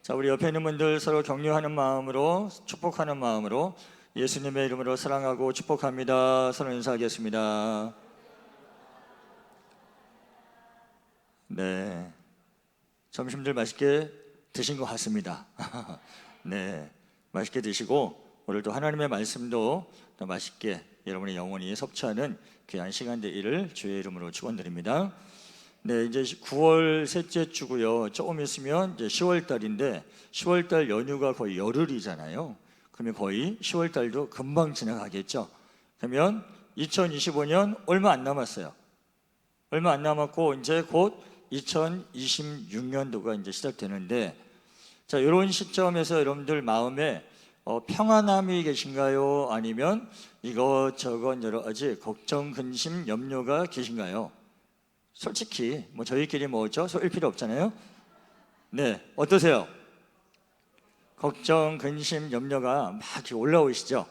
자, 우리 옆에 있는 분들 서로 격려하는 마음으로, 축복하는 마음으로 예수님의 이름으로 사랑하고 축복합니다. 서로 인사하겠습니다. 네, 점심들 맛있게 드신 것 같습니다. 네, 맛있게 드시고 오늘도 하나님의 말씀도 더 맛있게 여러분의 영혼이 섭취하는 귀한 시간 되기를 주의 이름으로 축원드립니다. 네, 이제 9월 셋째 주고요. 조금 있으면 이제 10월 달인데 10월 달 연휴가 거의 열흘이잖아요. 그러면 거의 10월 달도 금방 지나가겠죠. 그러면 2025년 얼마 안 남았어요. 얼마 안 남았고 이제 곧 2026년도가 이제 시작되는데, 자, 이런 시점에서 여러분들 마음에 평안함이 계신가요? 아니면 이것저것 여러 가지 걱정, 근심, 염려가 계신가요? 솔직히 뭐 저희끼리 뭐죠? 일 필요 없잖아요. 네, 어떠세요? 걱정, 근심, 염려가 막 이렇게 올라오시죠?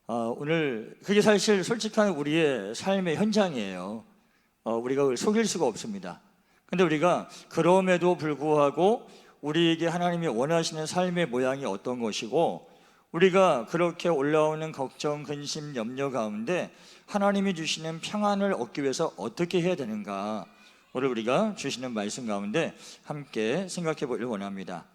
오늘 그게 사실 솔직한 우리의 삶의 현장이에요. 우리가 그걸 속일 수가 없습니다. 근데 우리가 그럼에도 불구하고 우리에게 하나님이 원하시는 삶의 모양이 어떤 것이고, 우리가 그렇게 올라오는 걱정, 근심, 염려 가운데 하나님이 주시는 평안을 얻기 위해서 어떻게 해야 되는가, 오늘 우리가 주시는 말씀 가운데 함께 생각해 보기를 원합니다.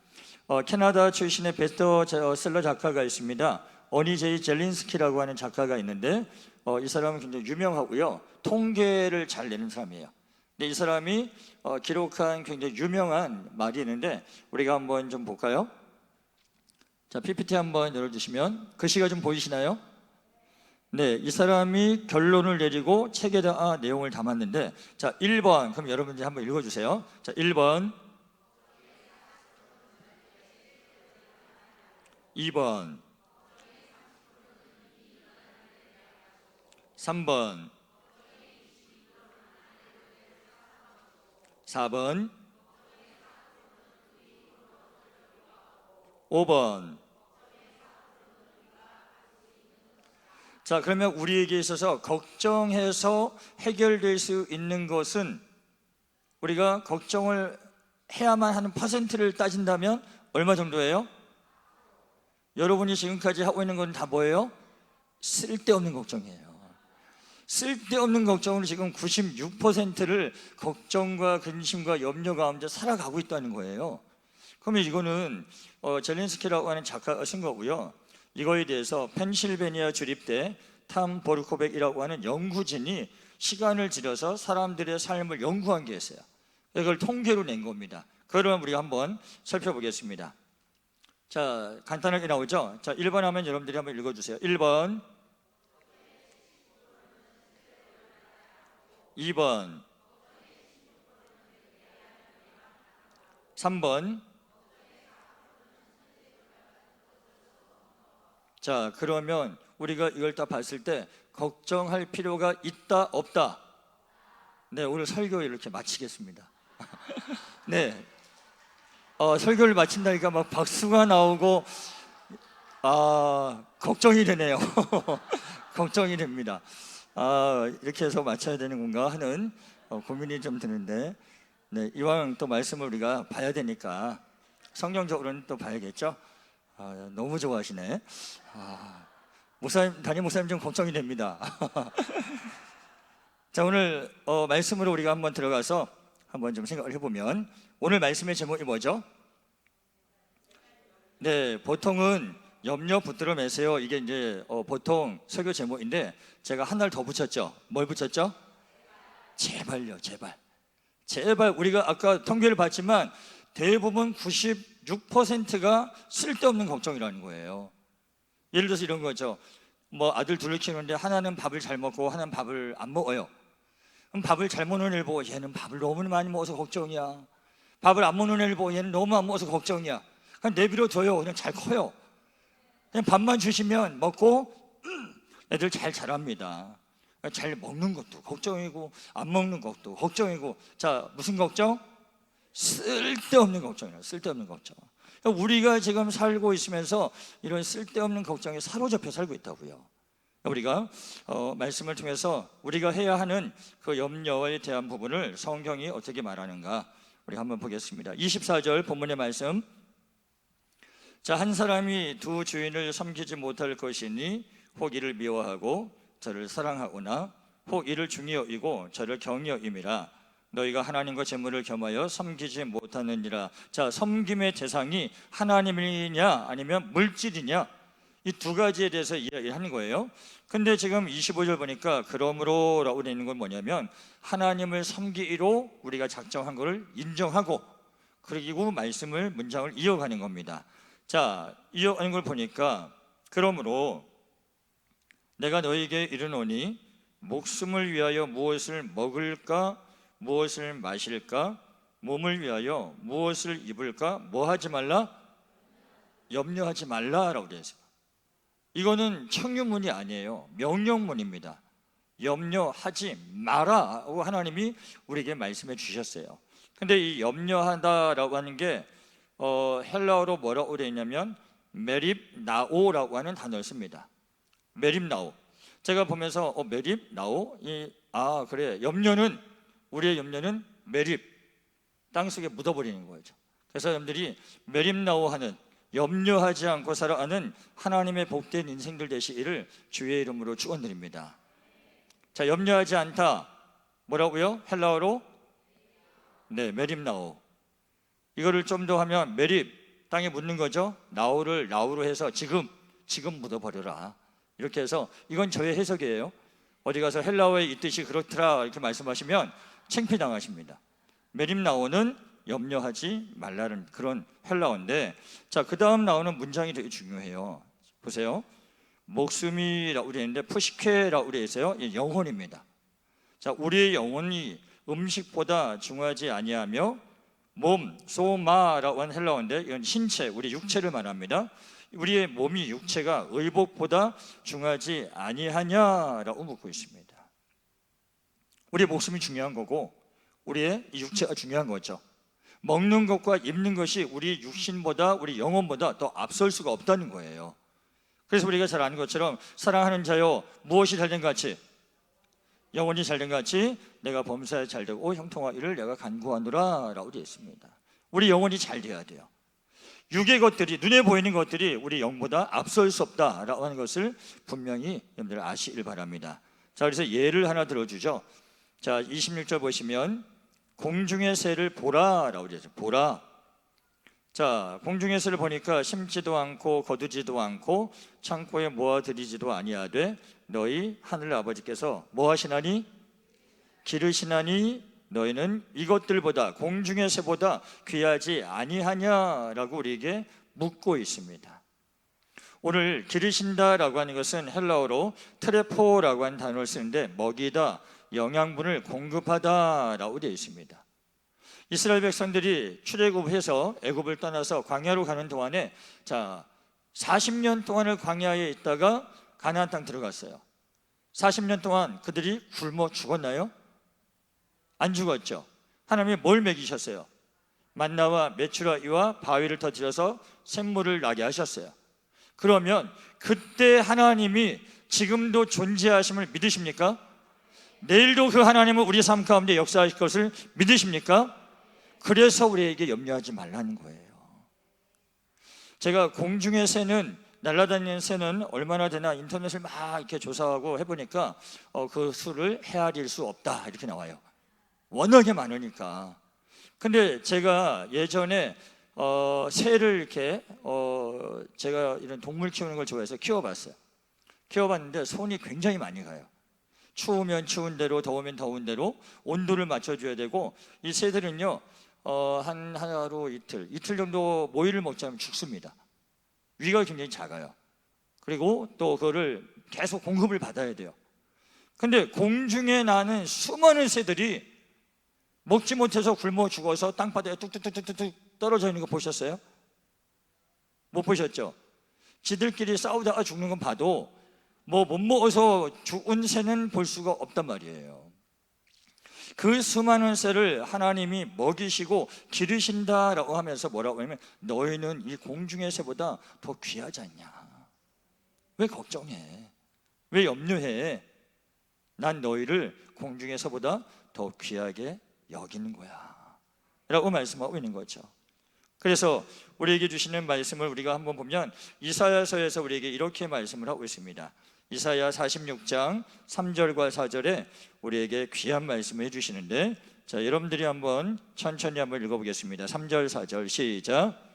캐나다 출신의 베스트셀러 작가가 있습니다. 어니 제이 젤린스키라고 하는 작가가 있는데 이 사람은 굉장히 유명하고요, 통계를 잘 내는 사람이에요. 근데 이 사람이 기록한 굉장히 유명한 말이 있는데 우리가 한번 좀 볼까요? 자, PPT 한번 열어주시면 글씨가 좀 보이시나요? 네, 이 사람이 결론을 내리고 책에다 내용을 담았는데, 자, 1번, 그럼 여러분들이 한번 읽어주세요. 자, 1번, 2번, 3번, 4번, 5번. 자, 그러면 우리에게 있어서 걱정해서 해결될 수 있는 것은, 우리가 걱정을 해야만 하는 퍼센트를 따진다면 얼마 정도예요? 여러분이 지금까지 하고 있는 건 다 뭐예요? 쓸데없는 걱정이에요. 쓸데없는 걱정으로 지금 96%를 걱정과 근심과 염려 가운데 살아가고 있다는 거예요. 그러면 이거는 젤린스키라고 하는 작가가 쓴 거고요. 이거에 대해서 펜실베니아 주립대 탐 보르코벡이라고 하는 연구진이 시간을 들여서 사람들의 삶을 연구한 게 있어요. 이걸 통계로 낸 겁니다. 그러면 우리가 한번 살펴보겠습니다. 자, 간단하게 나오죠? 자, 1번 하면 여러분들이 한번 읽어주세요. 1번, 2번, 3번. 자, 그러면 우리가 이걸 다 봤을 때 걱정할 필요가 있다, 없다? 네, 오늘 설교 이렇게 마치겠습니다. 네, 설교를 마친다니까 막 박수가 나오고 걱정이 되네요. 걱정이 됩니다. 이렇게 해서 마쳐야 되는 건가 하는 고민이 좀 드는데, 네, 이왕 또 말씀을 우리가 봐야 되니까 성경적으로는 또 봐야겠죠. 너무 좋아하시네. 담임 목사님 좀 걱정이 됩니다. 자, 오늘 말씀으로 우리가 한번 들어가서 한번 좀 생각을 해보면, 오늘 말씀의 제목이 뭐죠? 네, 보통은 염려 붙들어 매세요. 이게 이제 보통 설교 제목인데 제가 하나를 더 붙였죠. 뭘 붙였죠? 제발요, 제발. 제발. 우리가 아까 통계를 봤지만 대부분 96%가 쓸데없는 걱정이라는 거예요. 예를 들어서 이런 거죠. 뭐 아들 둘을 키우는데 하나는 밥을 잘 먹고 하나는 밥을 안 먹어요. 그럼 밥을 잘 먹는 애를 보고 얘는 밥을 너무 많이 먹어서 걱정이야. 밥을 안 먹는 애를 보고 얘는 너무 안 먹어서 걱정이야. 그냥 내버려둬요. 그냥 잘 커요. 그냥 밥만 주시면 먹고 애들 잘 자랍니다. 잘 먹는 것도 걱정이고 안 먹는 것도 걱정이고. 자, 무슨 걱정? 쓸데없는 걱정이에요. 쓸데없는 걱정. 우리가 지금 살고 있으면서 이런 쓸데없는 걱정에 사로잡혀 살고 있다고요. 우리가 말씀을 통해서 우리가 해야 하는 그 염려에 대한 부분을 성경이 어떻게 말하는가 우리 한번 보겠습니다. 24절 본문의 말씀 자, 한 사람이 두 주인을 섬기지 못할 것이니 혹 이를 미워하고 저를 사랑하거나 혹 이를 중히 여기고 저를 경히 여김이라. 너희가 하나님과 재물을 겸하여 섬기지 못하느니라. 자, 섬김의 대상이 하나님이냐 아니면 물질이냐, 이 두 가지에 대해서 이야기하는 거예요. 근데 지금 25절 보니까 그러므로 라고 되어 있는 건 뭐냐면 하나님을 섬기기로 우리가 작정한 것을 인정하고, 그리고 말씀을, 문장을 이어가는 겁니다. 자, 이어가는 걸 보니까 그러므로 내가 너희에게 이르노니 목숨을 위하여 무엇을 먹을까 무엇을 마실까, 몸을 위하여 무엇을 입을까, 뭐 하지 말라? 염려하지 말라라고 되어 있어요. 이거는 청유문이 아니에요. 명령문입니다. 염려하지 마라고 하나님이 우리에게 말씀해 주셨어요. 근데 이 염려하다라고 하는 게 헬라어로 뭐라고 되어 있냐면 메립 나오라고 하는 단어를 씁니다. 메립 나오. 제가 보면서 메립 나오, 그래, 염려는, 우리의 염려는 메립, 땅속에 묻어버리는 거죠. 그래서 여러분들이 메립 나오 하는, 염려하지 않고 살아가는 하나님의 복된 인생들 되시기를 주의 이름으로 축원드립니다. 자, 염려하지 않다, 뭐라고요? 헬라어로 네, 메립 나오. 이거를 좀 더 하면 메립, 땅에 묻는 거죠. 나오를 나우로 해서 지금 묻어버려라, 이렇게 해서, 이건 저의 해석이에요. 어디 가서 헬라어의 이 뜻이 그렇더라 이렇게 말씀하시면 창피당하십니다. 메립 나오는 염려하지 말라는 그런 헬라어인데, 자, 그 다음 나오는 문장이 되게 중요해요. 보세요. 목숨이라고 되어 있는데 푸시케라고 되어 있어요. 영혼입니다. 자, 우리의 영혼이 음식보다 중요하지 아니하며 몸, 소마라고 하는 헬라어인데 이건 신체, 우리 육체를 말합니다. 우리의 몸이, 육체가 의복보다 중요하지 아니하냐라고 묻고 있습니다. 우리의 목숨이 중요한 거고 우리의 육체가 중요한 거죠. 먹는 것과 입는 것이 우리 육신보다, 우리 영혼보다 더 앞설 수가 없다는 거예요. 그래서 우리가 잘 아는 것처럼 사랑하는 자여 무엇이 잘된 같이, 영혼이 잘된 같이 내가 범사에 잘되고 형통하기를 내가 간구하노라 라고 되어 있습니다. 우리 영혼이 잘 돼야 돼요. 육의 것들이, 눈에 보이는 것들이 우리 영보다 앞설 수 없다라고 하는 것을 분명히 여러분들 아시길 바랍니다. 자, 그래서 예를 하나 들어주죠. 자, 26절 보시면 공중의 새를 보라라고 되어 있어요. 보라. 자, 공중의 새를 보니까 심지도 않고 거두지도 않고 창고에 모아들이지도 아니하되 너희 하늘 아버지께서 뭐 하시나니? 기르시나니 너희는 이것들보다, 공중의 새보다 귀하지 아니하냐라고 우리에게 묻고 있습니다. 오늘 기르신다라고 하는 것은 헬라어로 트레포라고 하는 단어를 쓰는데 먹이다, 영양분을 공급하다라고 되어 있습니다. 이스라엘 백성들이 출애굽해서 애굽을 떠나서 광야로 가는 동안에, 자, 40년 동안을 광야에 있다가 가나안 땅 들어갔어요. 40년 동안 그들이 굶어 죽었나요? 안 죽었죠. 하나님이 뭘 먹이셨어요? 만나와 메추라기와 바위를 터뜨려서 샘물을 나게 하셨어요. 그러면 그때 하나님이 지금도 존재하심을 믿으십니까? 내일도 그 하나님은 우리 삶 가운데 역사하실 것을 믿으십니까? 그래서 우리에게 염려하지 말라는 거예요. 제가 공중의 새는, 날아다니는 새는 얼마나 되나 인터넷을 막 이렇게 조사하고 해보니까 그 수를 헤아릴 수 없다 이렇게 나와요. 워낙에 많으니까. 근데 제가 예전에 새를 이렇게 제가 이런 동물 키우는 걸 좋아해서 키워봤어요. 키워봤는데 손이 굉장히 많이 가요. 추우면 추운 대로, 더우면 더운 대로 온도를 맞춰줘야 되고, 이 새들은요 한 하루 이틀 정도 모이를 먹지 않으면 죽습니다. 위가 굉장히 작아요. 그리고 또 그거를 계속 공급을 받아야 돼요. 근데 공중에 나는 수많은 새들이 먹지 못해서 굶어 죽어서 땅바닥에 뚝뚝뚝뚝뚝 떨어져 있는 거 보셨어요? 못 보셨죠? 지들끼리 싸우다가 죽는 건 봐도 뭐 못 먹어서 죽은 새는 볼 수가 없단 말이에요. 그 수많은 새를 하나님이 먹이시고 기르신다라고 하면서 뭐라고 하냐면 너희는 이 공중의 새보다 더 귀하지 않냐? 왜 걱정해? 왜 염려해? 난 너희를 공중의 새보다 더 귀하게 여기는 거야 라고 말씀하고 있는 거죠. 그래서 우리에게 주시는 말씀을 우리가 한번 보면 이사야서에서 우리에게 이렇게 말씀을 하고 있습니다. 이사야 46장 3절과 4절에 우리에게 귀한 말씀을 해주시는데, 자, 여러분들이 한번 천천히 한번 읽어보겠습니다. 3절 4절 시작.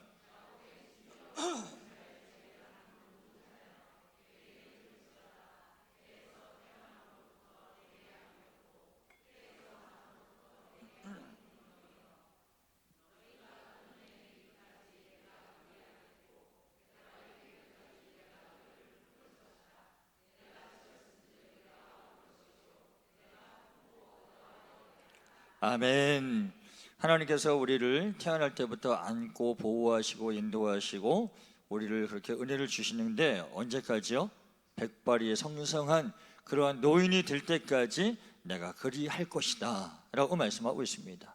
아멘. 하나님께서 우리를 태어날 때부터 안고 보호하시고 인도하시고 우리를 그렇게 은혜를 주시는데, 언제까지요? 백발이 성성한 그러한 노인이 될 때까지 내가 그리할 것이다 라고 말씀하고 있습니다.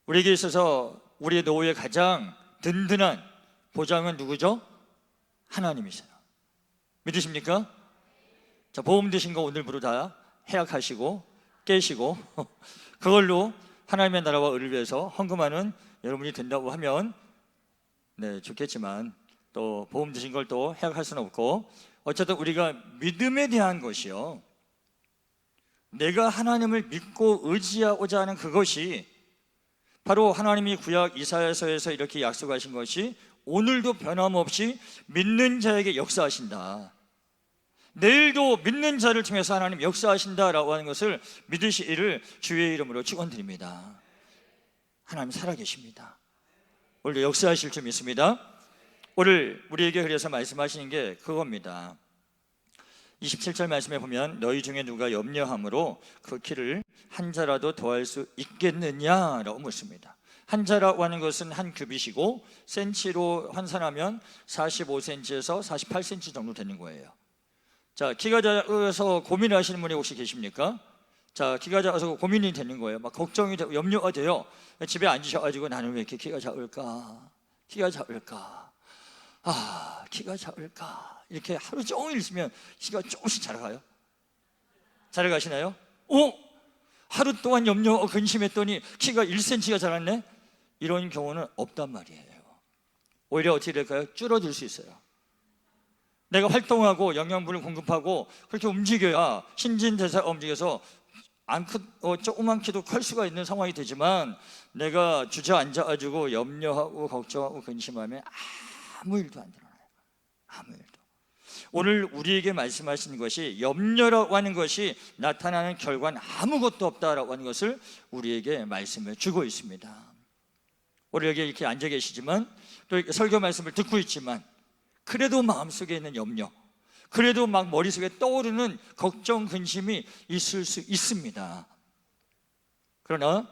우리에게 있어서 우리의 노후의 가장 든든한 보장은 누구죠? 하나님이세요. 믿으십니까? 자, 보험 드신 거 오늘부로 다 해약하시고 깨시고 그걸로 하나님의 나라와 의를 위해서 헌금하는 여러분이 된다고 하면 네, 좋겠지만 또 보험 드신 걸 또 해약할 수는 없고, 어쨌든 우리가 믿음에 대한 것이요, 내가 하나님을 믿고 의지하고자 하는 그것이 바로 하나님이 구약 이사야서에서 이렇게 약속하신 것이 오늘도 변함없이 믿는 자에게 역사하신다, 내일도 믿는 자를 통해서 하나님 역사하신다라고 하는 것을 믿으시기를 주의 이름으로 축원드립니다. 하나님 살아계십니다. 오늘 역사하실 줄 믿습니다. 오늘 우리에게 그래서 말씀하시는 게 그겁니다. 27절 말씀에 보면 너희 중에 누가 염려함으로 그 키를 한 자라도 더할 수 있겠느냐라고 묻습니다. 한 자라고 하는 것은 한 규빗이고 센치로 환산하면 45cm에서 48cm 정도 되는 거예요. 자, 키가 작아서 고민하시는 분이 혹시 계십니까? 자, 키가 작아서 고민이 되는 거예요. 막 걱정이 되고 염려가 돼요. 집에 앉으셔가지고 나는 왜 이렇게 키가 작을까? 키가 작을까? 아, 키가 작을까? 이렇게 하루 종일 있으면 키가 조금씩 자라가요? 자라가시나요? 하루 동안 염려 근심했더니 키가 1cm가 자랐네? 이런 경우는 없단 말이에요. 오히려 어떻게 될까요? 줄어들 수 있어요. 내가 활동하고 영양분을 공급하고 그렇게 움직여야 신진대사가 움직여서 조그만 키도 클 수가 있는 상황이 되지만, 내가 주저앉아가지고 염려하고 걱정하고 근심하면 아무 일도 안 일어나요. 아무 일도. 오늘 우리에게 말씀하시는 것이 염려라고 하는 것이 나타나는 결과는 아무것도 없다라고 하는 것을 우리에게 말씀을 주고 있습니다. 오늘 여기 이렇게 앉아 계시지만 또 이렇게 설교 말씀을 듣고 있지만 그래도 마음속에 있는 염려, 그래도 막 머릿속에 떠오르는 걱정, 근심이 있을 수 있습니다. 그러나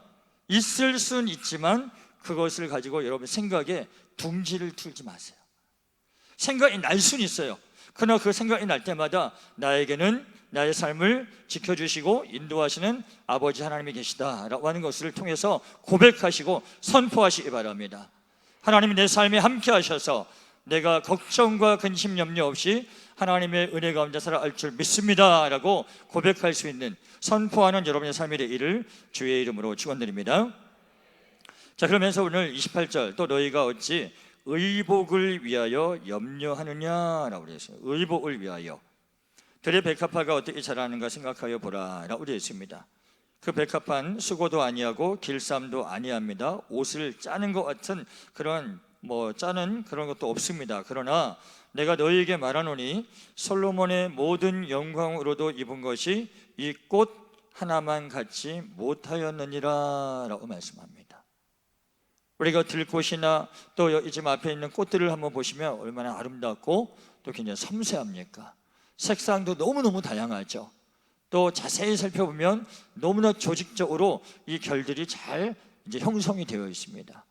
있을 수는 있지만 그것을 가지고 여러분 생각에 둥지를 틀지 마세요. 생각이 날 수는 있어요. 그러나 그 생각이 날 때마다 나에게는 나의 삶을 지켜주시고 인도하시는 아버지 하나님이 계시다라고 하는 것을 통해서 고백하시고 선포하시기 바랍니다. 하나님이 내 삶에 함께 하셔서 내가 걱정과 근심 염려 없이 하나님의 은혜 가운데 살아갈 줄 믿습니다 라고 고백할 수 있는, 선포하는 여러분의 삶이 되기를 주의 이름으로 축원드립니다. 자, 그러면서 오늘 28절, 또 너희가 어찌 의복을 위하여 염려하느냐라고 되어 있어요. 의복을 위하여. 들의 백합화가 어떻게 자라는가 생각하여 보라 라고 되어 있습니다. 그 백합화는 수고도 아니하고 길쌈도 아니합니다. 옷을 짜는 것 같은 그런 짜는 그런 것도 없습니다. 그러나 내가 너희에게 말하노니 솔로몬의 모든 영광으로도 입은 것이 이 꽃 하나만 갖지 못하였느니라 라고 말씀합니다. 우리가 들꽃이나 또 이 집 앞에 있는 꽃들을 한번 보시면 얼마나 아름답고 또 굉장히 섬세합니까? 색상도 너무너무 다양하죠. 또 자세히 살펴보면 너무나 조직적으로 이 결들이 잘 형성이 되어 있습니다.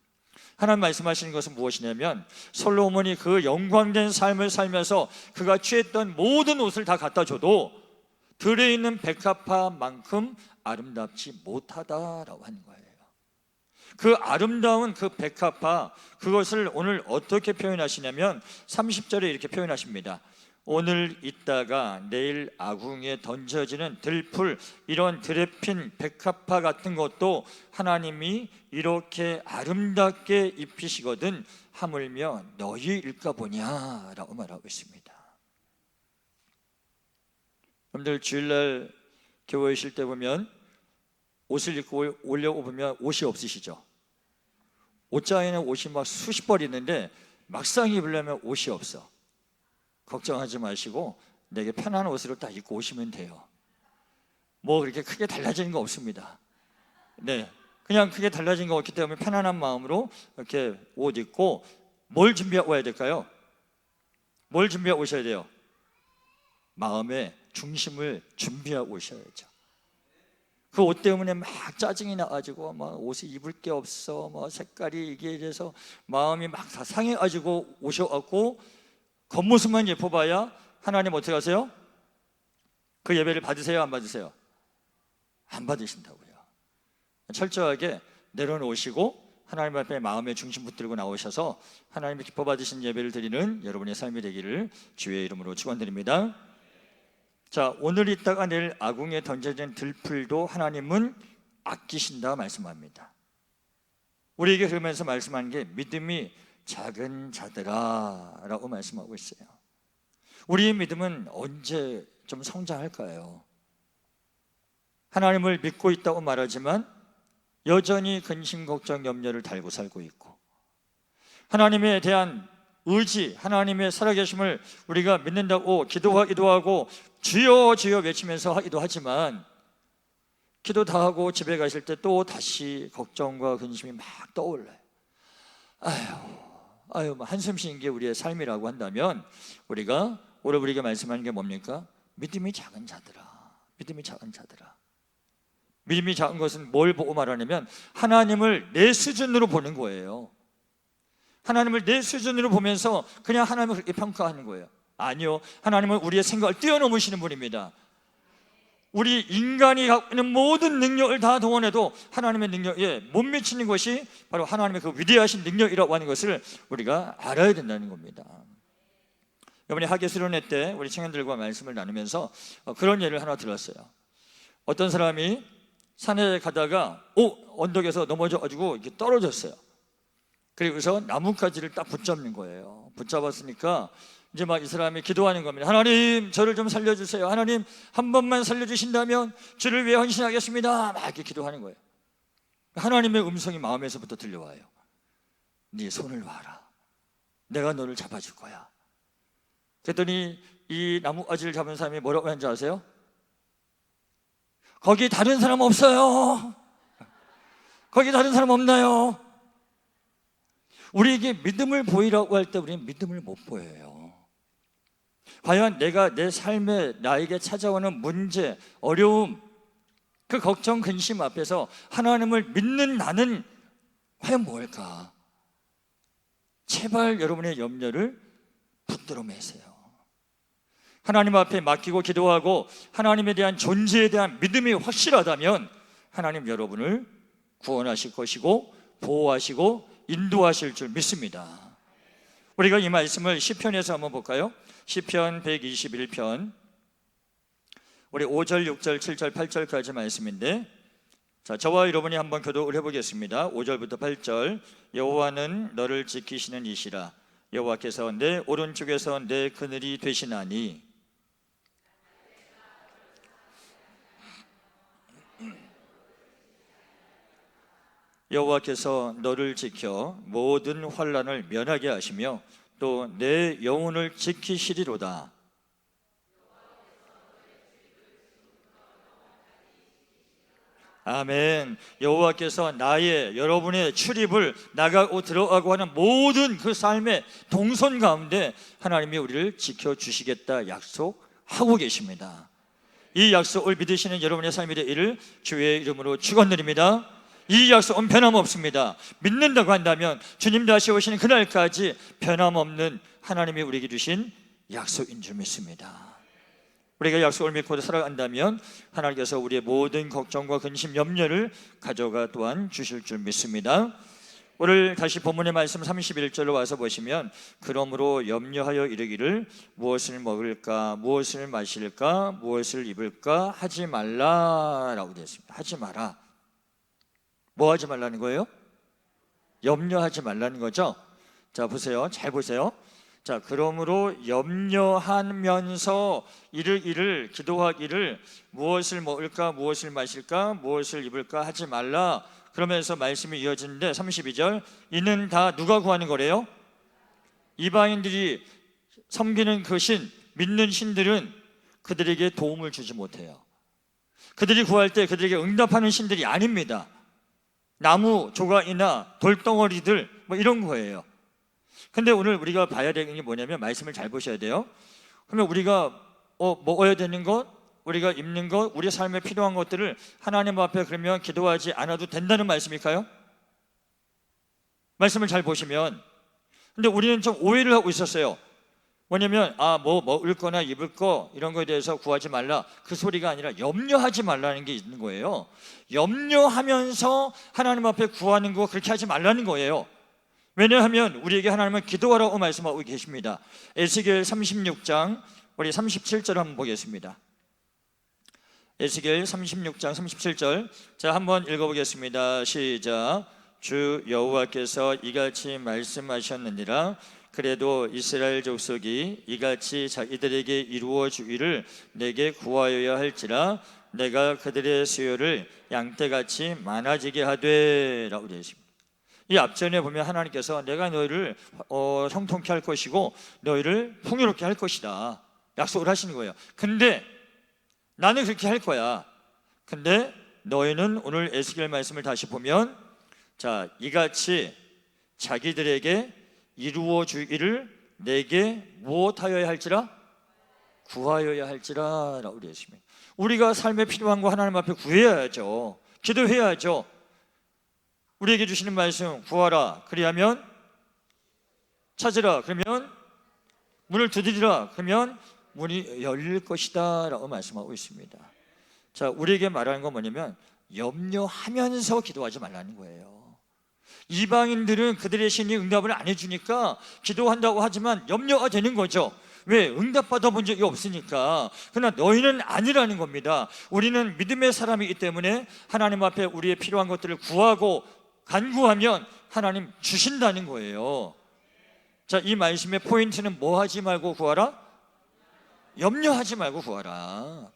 하나님 말씀하시는 것은 무엇이냐면, 솔로몬이 그 영광된 삶을 살면서 그가 취했던 모든 옷을 다 갖다 줘도 들에 있는 백합화만큼 아름답지 못하다라고 하는 거예요. 그 아름다운 그 백합화, 그것을 오늘 어떻게 표현하시냐면 30절에 이렇게 표현하십니다. 오늘 있다가 내일 아궁이에 던져지는 들풀, 이런 드레핀, 백합화 같은 것도 하나님이 이렇게 아름답게 입히시거든 하물며 너희일까 보냐라고 말하고 있습니다. 여러분들 주일날 교회에 오실 때 보면 옷을 입고 오려고 보면 옷이 없으시죠? 옷장에는 옷이 막 수십 벌 있는데 막상 입으려면 옷이 없어. 걱정하지 마시고 내게 편한 옷으로 딱 입고 오시면 돼요. 뭐 그렇게 크게 달라지는 거 없습니다. 네, 그냥 크게 달라진 거 없기 때문에 편안한 마음으로 이렇게 옷 입고, 뭘 준비하고 와야 될까요? 뭘 준비하고 오셔야 돼요? 마음의 중심을 준비하고 오셔야죠. 그 옷 때문에 막 짜증이 나가지고 막 옷을 입을 게 없어, 뭐 색깔이 이게 이래서 마음이 막 다 상해가지고 오셔갖고 겉모습만 예뻐봐야 하나님 어떻게 하세요? 그 예배를 받으세요? 안 받으세요? 안 받으신다고요. 철저하게 내려놓으시고 하나님 앞에 마음의 중심 붙들고 나오셔서 하나님이 기뻐 받으신 예배를 드리는 여러분의 삶이 되기를 주의 이름으로 축원드립니다. 자, 오늘 있다가 내일 아궁이에 던져진 들풀도 하나님은 아끼신다 말씀합니다. 우리에게 그러면서 말씀하는 게 믿음이 작은 자들아 라고 말씀하고 있어요. 우리의 믿음은 언제 좀 성장할까요? 하나님을 믿고 있다고 말하지만 여전히 근심, 걱정, 염려를 달고 살고 있고, 하나님에 대한 의지, 하나님의 살아계심을 우리가 믿는다고 기도하기도 하고 주여 주여 외치면서 하기도 하지만, 기도 다 하고 집에 가실 때 또 다시 걱정과 근심이 막 떠올라요. 아유, 한숨 쉬는 게 우리의 삶이라고 한다면 우리가 오늘 우리에게 말씀하는 게 뭡니까? 믿음이 작은 자들아, 믿음이 작은 자들아. 믿음이 작은 것은 뭘 보고 말하냐면 하나님을 내 수준으로 보는 거예요. 하나님을 내 수준으로 보면서 그냥 하나님을 그렇게 평가하는 거예요. 아니요, 하나님은 우리의 생각을 뛰어넘으시는 분입니다. 우리 인간이 갖고 있는 모든 능력을 다 동원해도 하나님의 능력에 못 미치는 것이 바로 하나님의 그 위대하신 능력이라고 하는 것을 우리가 알아야 된다는 겁니다. 이번에 하계수련회 때 우리 청년들과 말씀을 나누면서 그런 예를 하나 들었어요. 어떤 사람이 산에 가다가 언덕에서 넘어져가지고 이렇게 떨어졌어요. 그리고서 나뭇가지를 딱 붙잡는 거예요. 붙잡았으니까 이제 막 이 사람이 기도하는 겁니다. 하나님, 저를 좀 살려주세요. 하나님, 한 번만 살려주신다면 주를 위해 헌신하겠습니다. 막 이렇게 기도하는 거예요. 하나님의 음성이 마음에서부터 들려와요. 네 손을 놔라. 내가 너를 잡아줄 거야. 그랬더니 이 나뭇가지를 잡은 사람이 뭐라고 하는지 아세요? 거기 다른 사람 없어요. 거기 다른 사람 없나요? 우리에게 믿음을 보이라고 할 때 우리는 믿음을 못 보여요. 과연 내가 내 삶에 나에게 찾아오는 문제, 어려움, 그 걱정, 근심 앞에서 하나님을 믿는 나는 과연 뭘까? 제발 여러분의 염려를 붙들어 매세요. 하나님 앞에 맡기고 기도하고 하나님에 대한 존재에 대한 믿음이 확실하다면 하나님 여러분을 구원하실 것이고 보호하시고 인도하실 줄 믿습니다. 우리가 이 말씀을 시편에서 한번 볼까요? 시편 121편 우리 5절, 6절, 7절, 8절까지 말씀인데, 자, 저와 여러분이 한번 교독을 해보겠습니다. 5절부터 8절. 여호와는 너를 지키시는 이시라. 여호와께서 내 오른쪽에서 내 그늘이 되시나니 여호와께서 너를 지켜 모든 환난을 면하게 하시며 또 내 영혼을 지키시리로다. 아멘. 여호와께서 나의 여러분의 출입을 나가고 들어가고 하는 모든 그 삶의 동선 가운데 하나님이 우리를 지켜주시겠다 약속하고 계십니다. 이 약속을 믿으시는 여러분의 삶이 되기를 주의 이름으로 축원드립니다. 이 약속은 변함없습니다. 믿는다고 한다면 주님 다시 오시는 그날까지 변함없는 하나님이 우리에게 주신 약속인 줄 믿습니다. 우리가 약속을 믿고 살아간다면 하나님께서 우리의 모든 걱정과 근심, 염려를 가져가 또한 주실 줄 믿습니다. 오늘 다시 본문의 말씀 31절로 와서 보시면 그러므로 염려하여 이르기를 무엇을 먹을까 무엇을 마실까 무엇을 입을까 하지 말라라고 되어 있습니다. 하지 마라. 뭐 하지 말라는 거예요? 염려하지 말라는 거죠. 자, 보세요. 잘 보세요. 자, 그러므로 염려하면서 이르기를 기도하기를 무엇을 먹을까 무엇을 마실까 무엇을 입을까 하지 말라. 그러면서 말씀이 이어지는데 32절 이는 다 누가 구하는 거래요? 이방인들이 섬기는 그 신, 믿는 신들은 그들에게 도움을 주지 못해요. 그들이 구할 때 그들에게 응답하는 신들이 아닙니다. 나무 조각이나 돌덩어리들 뭐 이런 거예요. 근데 오늘 우리가 봐야 되는 게 뭐냐면 말씀을 잘 보셔야 돼요. 그러면 우리가 먹어야 되는 것, 우리가 입는 것, 우리 삶에 필요한 것들을 하나님 앞에 그러면 기도하지 않아도 된다는 말씀일까요? 말씀을 잘 보시면. 근데 우리는 좀 오해를 하고 있었어요. 뭐냐면 뭐 먹을 거나 입을 거 이런 거에 대해서 구하지 말라, 그 소리가 아니라 염려하지 말라는 게 있는 거예요. 염려하면서 하나님 앞에 구하는 거 그렇게 하지 말라는 거예요. 왜냐하면 우리에게 하나님은 기도하라고 말씀하고 계십니다. 에스겔 36장 우리 37절 한번 보겠습니다. 에스겔 36장 37절 자, 한번 읽어보겠습니다. 시작. 주 여호와께서 이같이 말씀하셨느니라. 그래도 이스라엘 족속이 이같이 자기들에게 이루어 주기를 내게 구하여야 할지라 내가 그들의 수요를 양떼같이 많아지게 하되 라고 되어 있습니다. 이 앞전에 보면 하나님께서 내가 너희를 형통케 할 것이고 너희를 풍요롭게 할 것이다 약속을 하시는 거예요. 근데 나는 그렇게 할 거야. 근데 너희는 오늘 에스겔 말씀을 다시 보면 자, 이같이 자기들에게 이루어 주기를 내게 무엇하여야 할지라? 구하여야 할지라 라고 되어 있습니다. 우리가 삶에 필요한 거 하나님 앞에 구해야죠. 기도해야죠. 우리에게 주시는 말씀 구하라 그리하면 찾으라 그러면 문을 두드리라 그러면 문이 열릴 것이다 라고 말씀하고 있습니다. 자, 우리에게 말하는 건 뭐냐면 염려하면서 기도하지 말라는 거예요. 이방인들은 그들의 신이 응답을 안 해주니까 기도한다고 하지만 염려가 되는 거죠. 왜? 응답받아 본 적이 없으니까. 그러나 너희는 아니라는 겁니다. 우리는 믿음의 사람이기 때문에 하나님 앞에 우리의 필요한 것들을 구하고 간구하면 하나님 주신다는 거예요. 자, 이 말씀의 포인트는 뭐 하지 말고 구하라? 염려하지 말고 구하라.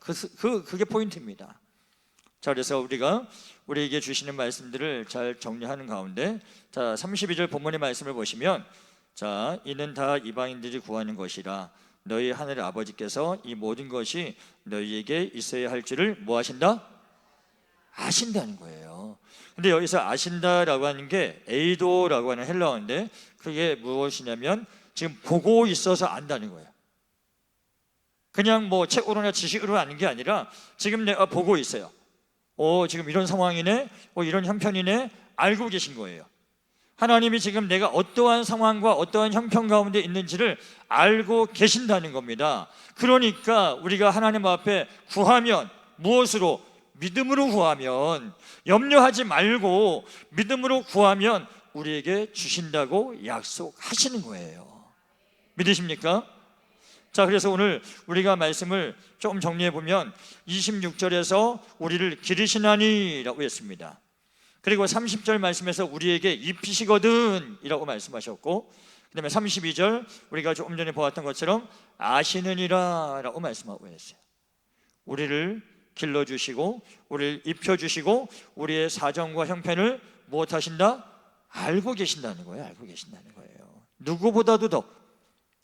그게 포인트입니다. 자, 그래서 우리가 우리에게 주시는 말씀들을 잘 정리하는 가운데 자, 32절 본문의 말씀을 보시면 자, 이는 다 이방인들이 구하는 것이라 너희 하늘의 아버지께서 이 모든 것이 너희에게 있어야 할 줄을 뭐 하신다? 아신다는 거예요. 근데 여기서 아신다라고 하는 게 에이도라고 하는 헬라어인데 그게 무엇이냐면 지금 보고 있어서 안다는 거예요. 그냥 뭐 책으로나 지식으로 아는 게 아니라 지금 내가 보고 있어요. 지금 이런 상황이네, 이런 형편이네, 알고 계신 거예요. 하나님이 지금 내가 어떠한 상황과 어떠한 형편 가운데 있는지를 알고 계신다는 겁니다. 그러니까 우리가 하나님 앞에 구하면 무엇으로? 믿음으로 구하면, 염려하지 말고 믿음으로 구하면 우리에게 주신다고 약속하시는 거예요. 믿으십니까? 자, 그래서 오늘 우리가 말씀을 조금 정리해 보면 26절에서 우리를 기르시나니 라고 했습니다. 그리고 30절 말씀에서 우리에게 입히시거든 이라고 말씀하셨고, 그 다음에 32절 우리가 조금 전에 보았던 것처럼 아시느니라 라고 말씀하고 있어요. 우리를 길러주시고 우리를 입혀주시고 우리의 사정과 형편을 무엇하신다? 알고 계신다는 거예요. 알고 계신다는 거예요. 누구보다도 더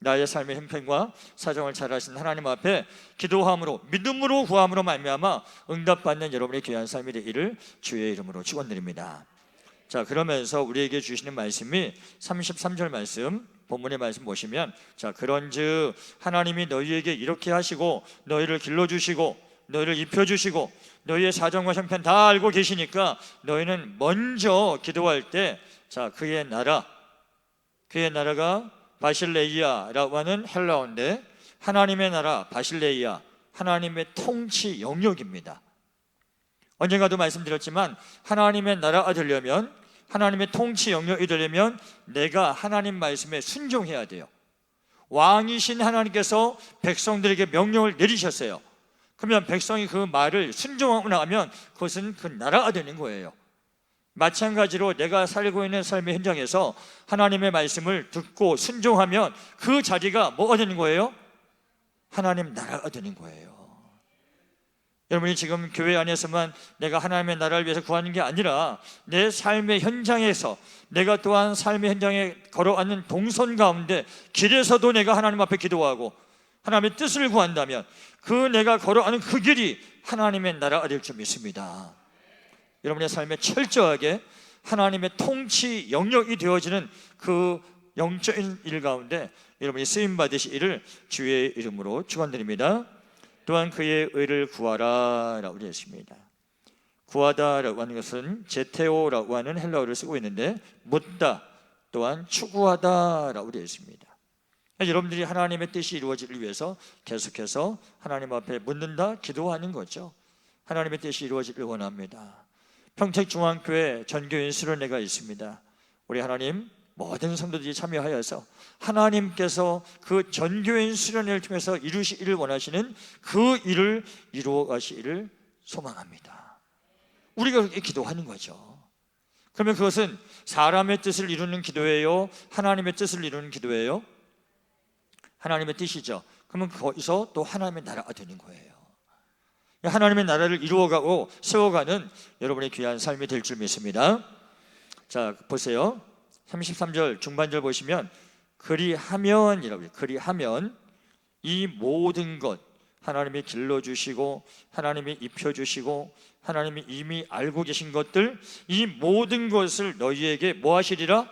나의 삶의 형편과 사정을 잘 아시는 하나님 앞에 기도함으로 믿음으로 구함으로 말미암아 응답받는 여러분의 귀한 삶이 되기를 주의 이름으로 축원드립니다. 자, 그러면서 우리에게 주시는 말씀이 33절 말씀 본문의 말씀 보시면 자, 그런즉 하나님이 너희에게 이렇게 하시고 너희를 길러주시고 너희를 입혀주시고 너희의 사정과 형편 다 알고 계시니까 너희는 먼저 기도할 때 자, 그의 나라가 바실레이아라고 하는 헬라어인데 하나님의 나라 바실레이아, 하나님의 통치 영역입니다. 언젠가도 말씀드렸지만 하나님의 나라가 되려면 하나님의 통치 영역이 되려면 내가 하나님 말씀에 순종해야 돼요. 왕이신 하나님께서 백성들에게 명령을 내리셨어요. 그러면 백성이 그 말을 순종하고 나면 그것은 그 나라가 되는 거예요. 마찬가지로 내가 살고 있는 삶의 현장에서 하나님의 말씀을 듣고 순종하면 그 자리가 뭐가 되는 거예요? 하나님 나라가 되는 거예요. 여러분이 지금 교회 안에서만 내가 하나님의 나라를 위해서 구하는 게 아니라 내 삶의 현장에서, 내가 또한 삶의 현장에 걸어가는 동선 가운데 길에서도 내가 하나님 앞에 기도하고 하나님의 뜻을 구한다면 그 내가 걸어가는 그 길이 하나님의 나라가 될 줄 믿습니다. 여러분의 삶에 철저하게 하나님의 통치 영역이 되어지는 그 영적인 일 가운데 여러분이 쓰임받으시기를 주의 이름으로 축원드립니다. 또한 그의 의를 구하라 라고 되어 있습니다. 구하다라고 하는 것은 제테오라고 하는 헬라어를 쓰고 있는데 묻다, 또한 추구하다라고 되어 있습니다. 여러분들이 하나님의 뜻이 이루어지기 위해서 계속해서 하나님 앞에 묻는다, 기도하는 거죠. 하나님의 뜻이 이루어지길 원합니다. 평택중앙교회 전교인 수련회가 있습니다. 우리 하나님 모든 성도들이 참여하여서 하나님께서 그 전교인 수련회를 통해서 이루시기를 원하시는 그 일을 이루어 가시기를 소망합니다. 우리가 그렇게 기도하는 거죠. 그러면 그것은 사람의 뜻을 이루는 기도예요? 하나님의 뜻을 이루는 기도예요? 하나님의 뜻이죠. 그러면 거기서 또 하나님의 나라가 되는 거예요. 하나님의 나라를 이루어가고 세워가는 여러분의 귀한 삶이 될 줄 믿습니다. 자, 보세요. 33절 중반절 보시면 그리하면이라고 해요. 그리하면 이 모든 것 하나님이 길러주시고 하나님이 입혀주시고 하나님이 이미 알고 계신 것들, 이 모든 것을 너희에게 뭐 하시리라?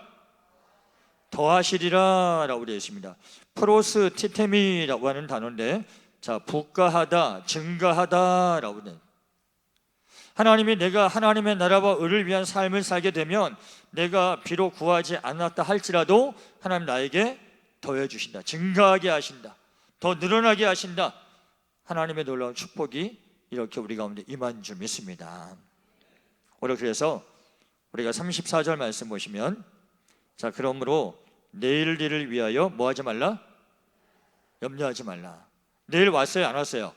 더하시리라 라고 되어 있습니다. 프로스 티테미라고 하는 단어인데, 자, 부가하다, 증가하다 라고 되어 있습니다. 하나님이 내가 하나님의 나라와 의를 위한 삶을 살게 되면 내가 비록 구하지 않았다 할지라도 하나님 나에게 더해 주신다, 증가하게 하신다, 더 늘어나게 하신다. 하나님의 놀라운 축복이 이렇게 우리 가운데 임한 줄 믿습니다. 오늘 그래서 우리가 34절 말씀 보시면, 자, 그러므로 내일 일을 위하여 뭐 하지 말라? 염려하지 말라. 내일 왔어요, 안 왔어요?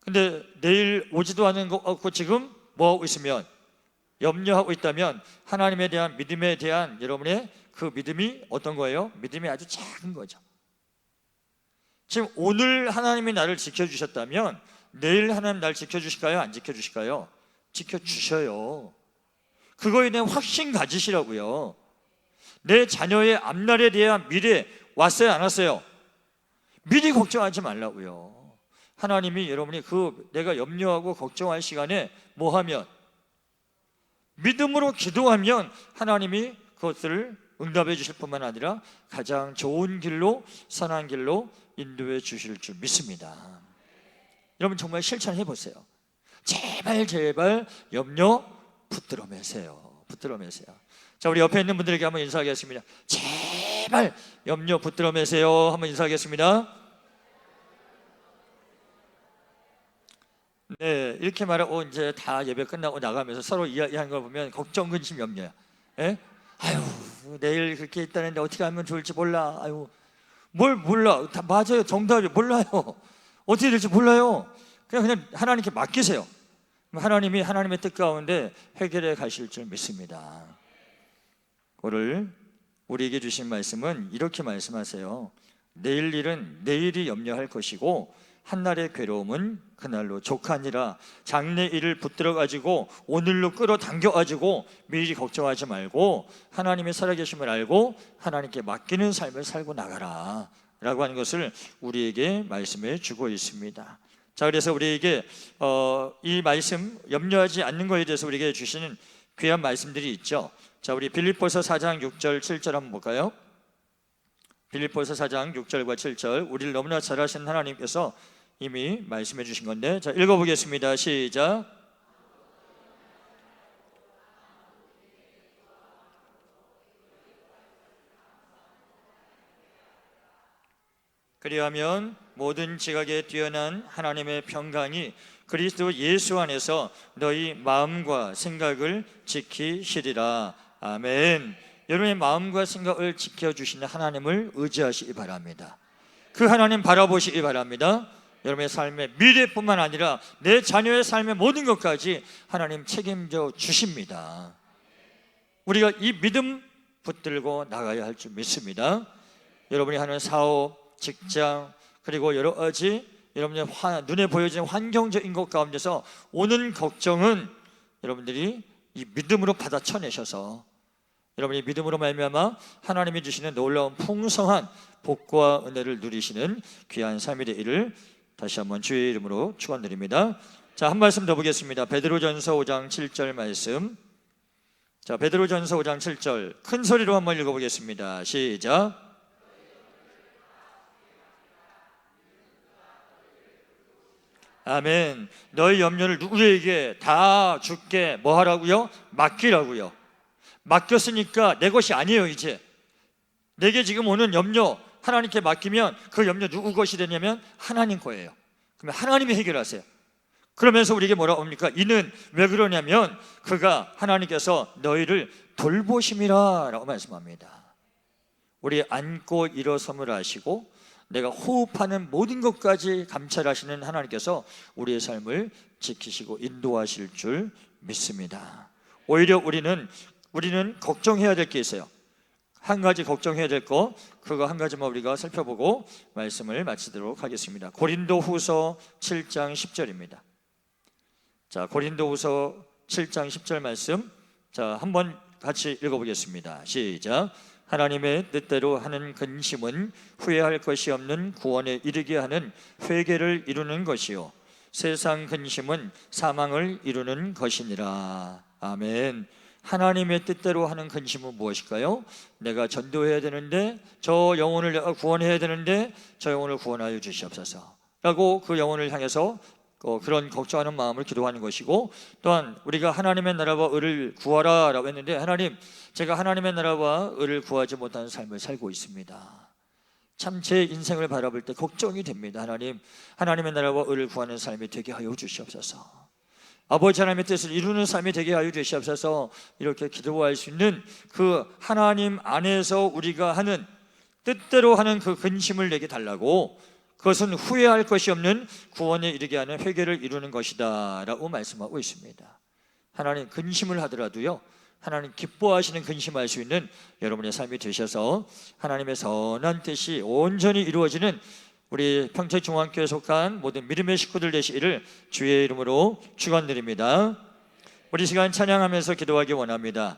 근데 내일 오지도 않은 거 없고 지금 뭐 하고 있으면, 염려하고 있다면 하나님에 대한 믿음에 대한 여러분의 그 믿음이 어떤 거예요? 믿음이 아주 작은 거죠. 지금 오늘 하나님이 나를 지켜주셨다면 내일 하나님 나를 지켜주실까요? 안 지켜주실까요? 지켜주셔요. 그거에 대한 확신 가지시라고요. 내 자녀의 앞날에 대한 미래 왔어요, 안 왔어요? 미리 걱정하지 말라고요. 하나님이 여러분이 그 내가 염려하고 걱정할 시간에 뭐 하면, 믿음으로 기도하면 하나님이 그것들을 응답해 주실 뿐만 아니라 가장 좋은 길로, 선한 길로 인도해 주실 줄 믿습니다. 여러분 정말 실천해 보세요. 제발 제발 염려 붙들어 매세요. 붙들어 매세요. 자, 우리 옆에 있는 분들에게 한번 인사하겠습니다. 제발 염려 붙들어 매세요. 한번 인사하겠습니다. 네, 이렇게 말하고 이제 다 예배 끝나고 나가면서 서로 이야기하는 걸 보면 걱정, 근심, 염려야. 예? 아유, 내일 그렇게 있다는데 어떻게 하면 좋을지 몰라. 아유, 뭘 몰라? 다 맞아요, 정답이 몰라요. 어떻게 될지 몰라요. 그냥 하나님께 맡기세요. 하나님이 하나님의 뜻 가운데 해결해 가실 줄 믿습니다. 오늘 우리에게 주신 말씀은 이렇게 말씀하세요. 내일 일은 내일이 염려할 것이고 한날의 괴로움은 그날로 족하니라. 장래 일을 붙들어 가지고 오늘로 끌어당겨 가지고 미리 걱정하지 말고 하나님의 살아계심을 알고 하나님께 맡기는 삶을 살고 나가라 라고 하는 것을 우리에게 말씀해 주고 있습니다. 자, 그래서 우리에게 이 말씀, 염려하지 않는 것에 대해서 우리에게 주시는 귀한 말씀들이 있죠. 자, 우리 빌립보서 4장 6절 7절 한번 볼까요? 빌립보서 4장 6절과 7절, 우리를 너무나 잘 아시는 하나님께서 이미 말씀해 주신 건데, 자, 읽어보겠습니다. 시작. 그리하면 모든 지각에 뛰어난 하나님의 평강이 그리스도 예수 안에서 너희 마음과 생각을 지키시리라. 아멘. 여러분의 마음과 생각을 지켜주시는 하나님을 의지하시기 바랍니다. 그 하나님 바라보시기 바랍니다. 여러분의 삶의 미래뿐만 아니라 내 자녀의 삶의 모든 것까지 하나님 책임져 주십니다. 우리가 이 믿음 붙들고 나가야 할 줄 믿습니다. 여러분이 하는 사업, 직장, 그리고 여러 가지 여러분의 눈에 보여지는 환경적인 것 가운데서 오는 걱정은 여러분들이 이 믿음으로 받아쳐내셔서 여러분이 믿음으로 말미암아 하나님이 주시는 놀라운 풍성한 복과 은혜를 누리시는 귀한 삶이 되기를 다시 한번 주의 이름으로 축원드립니다. 자, 한 말씀 더 보겠습니다. 베드로전서 5장 7절 말씀. 자, 베드로전서 5장 7절 큰 소리로 한번 읽어보겠습니다. 시작. 아멘. 너희 염려를 누구에게 다 주께 뭐 하라고요? 맡기라고요. 맡겼으니까 내 것이 아니에요. 이제 내게 지금 오는 염려 하나님께 맡기면 그 염려 누구 것이 되냐면 하나님 거예요. 그러면 하나님이 해결하세요. 그러면서 우리에게 뭐라고 합니까? 이는 왜 그러냐면 그가 하나님께서 너희를 돌보심이라 라고 말씀합니다. 우리 앉고 일어섬을 아시고 내가 호흡하는 모든 것까지 감찰하시는 하나님께서 우리의 삶을 지키시고 인도하실 줄 믿습니다. 오히려 우리는 걱정해야 될 게 있어요. 한 가지 걱정해야 될 거, 그거 한 가지만 우리가 살펴보고 말씀을 마치도록 하겠습니다. 고린도후서 7장 10절입니다. 자, 고린도후서 7장 10절 말씀, 자, 한번 같이 읽어보겠습니다. 시작. 하나님의 뜻대로 하는 근심은 후회할 것이 없는 구원에 이르게 하는 회개를 이루는 것이요 세상 근심은 사망을 이루는 것이니라. 아멘. 하나님의 뜻대로 하는 근심은 무엇일까요? 내가 전도해야 되는데, 저 영혼을 내가 구원해야 되는데 저 영혼을 구원하여 주시옵소서 라고 그 영혼을 향해서 그런 걱정하는 마음을 기도하는 것이고, 또한 우리가 하나님의 나라와 의를 구하라 라고 했는데, 하나님, 제가 하나님의 나라와 의를 구하지 못하는 삶을 살고 있습니다. 참 제 인생을 바라볼 때 걱정이 됩니다. 하나님의 나라와 의를 구하는 삶이 되게 하여 주시옵소서. 아버지 하나님의 뜻을 이루는 삶이 되게 하여 주시옵소서. 이렇게 기도할 수 있는 그 하나님 안에서 우리가 하는 뜻대로 하는 그 근심을 내게 달라고, 그것은 후회할 것이 없는 구원에 이르게 하는 회개를 이루는 것이다 라고 말씀하고 있습니다. 하나님 근심을 하더라도요, 하나님 기뻐하시는 근심할 수 있는 여러분의 삶이 되셔서 하나님의 선한 뜻이 온전히 이루어지는 우리 평택중앙교회에 속한 모든 믿음의 식구들 되시기를 주의 이름으로 축원드립니다. 우리 시간 찬양하면서 기도하기 원합니다.